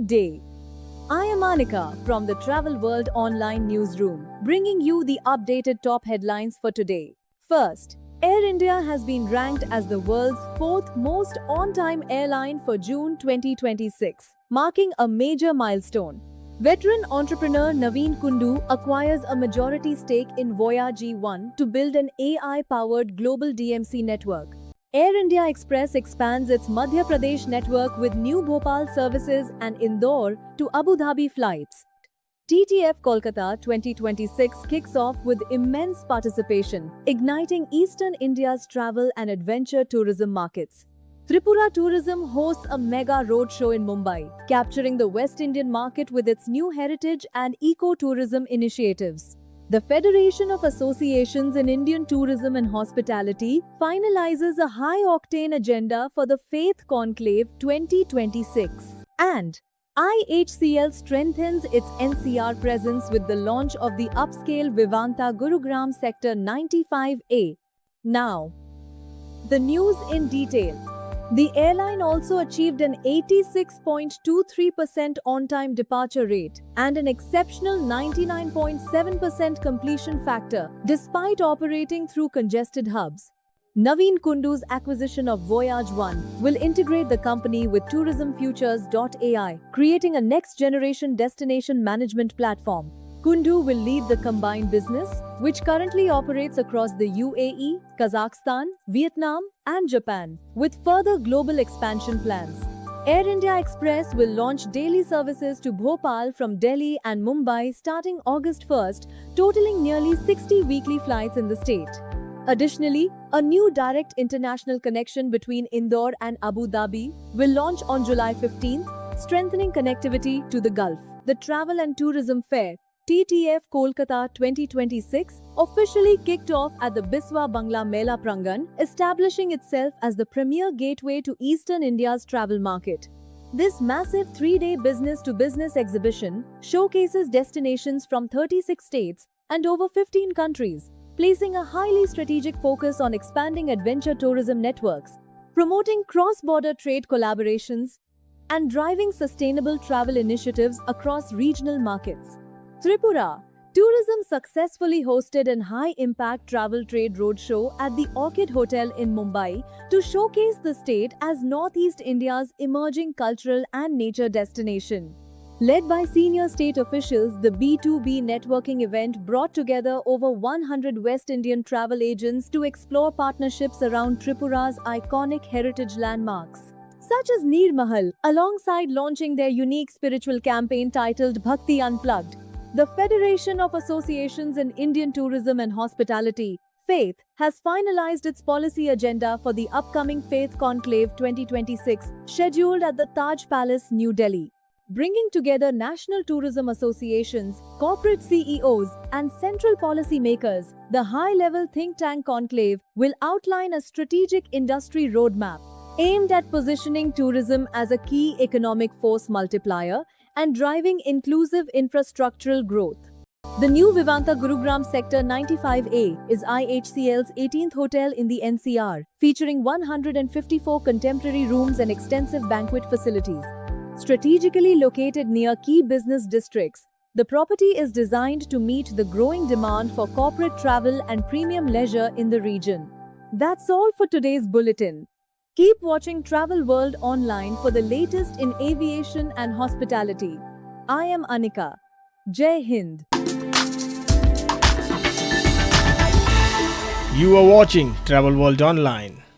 Good day. I am Anika from the Travel World Online Newsroom, bringing you the updated top headlines for today. First, Air India has been ranked as the world's fourth most on-time airline for June 2026, marking a major milestone. Veteran entrepreneur Naveen Kundu acquires a majority stake in Voyage One to build an AI-powered global DMC network. Air India Express expands its Madhya Pradesh network with new Bhopal services and Indore to Abu Dhabi flights. TTF Kolkata 2026 kicks off with immense participation, igniting Eastern India's travel and adventure tourism markets. Tripura Tourism hosts a mega roadshow in Mumbai, capturing the West Indian market with its new heritage and eco-tourism initiatives. The Federation of Associations in Indian Tourism and Hospitality finalizes a high-octane agenda for the Faith Conclave 2026. And IHCL strengthens its NCR presence with the launch of the upscale Vivanta Gurugram Sector 95A. Now, the news in detail. The airline also achieved an 86.23% on-time departure rate and an exceptional 99.7% completion factor, despite operating through congested hubs. Naveen Kundu's acquisition of Voyage One will integrate the company with tourismfutures.ai, creating a next-generation destination management platform. Kundu will lead the combined business, which currently operates across the UAE, Kazakhstan, Vietnam, and Japan, with further global expansion plans. Air India Express will launch daily services to Bhopal from Delhi and Mumbai starting August 1st, totaling nearly 60 weekly flights in the state. Additionally, a new direct international connection between Indore and Abu Dhabi will launch on July 15th, strengthening connectivity to the Gulf. The Travel and Tourism Fair TTF Kolkata 2026 officially kicked off at the Biswa Bangla Mela Prangan, establishing itself as the premier gateway to Eastern India's travel market. This massive 3-day business-to-business exhibition showcases destinations from 36 states and over 15 countries, placing a highly strategic focus on expanding adventure tourism networks, promoting cross-border trade collaborations, and driving sustainable travel initiatives across regional markets. Tripura Tourism successfully hosted an high-impact travel trade roadshow at the Orchid Hotel in Mumbai to showcase the state as Northeast India's emerging cultural and nature destination. Led by senior state officials, the B2B networking event brought together over 100 West Indian travel agents to explore partnerships around Tripura's iconic heritage landmarks, such as Neer Mahal, alongside launching their unique spiritual campaign titled Bhakti Unplugged. The Federation of Associations in Indian Tourism and Hospitality, FAITH, has finalized its policy agenda for the upcoming Faith Conclave 2026, scheduled at the Taj Palace, New Delhi. Bringing together national tourism associations, corporate CEOs, and central policy makers, the high-level think tank conclave will outline a strategic industry roadmap aimed at positioning tourism as a key economic force multiplier and driving inclusive infrastructural growth. The new Vivanta Gurugram Sector 95A is IHCL's 18th hotel in the NCR, featuring 154 contemporary rooms and extensive banquet facilities. Strategically located near key business districts, the property is designed to meet the growing demand for corporate travel and premium leisure in the region. That's all for today's bulletin. Keep watching Travel World Online for the latest in aviation and hospitality. I am Anika. Jai Hind. You are watching Travel World Online.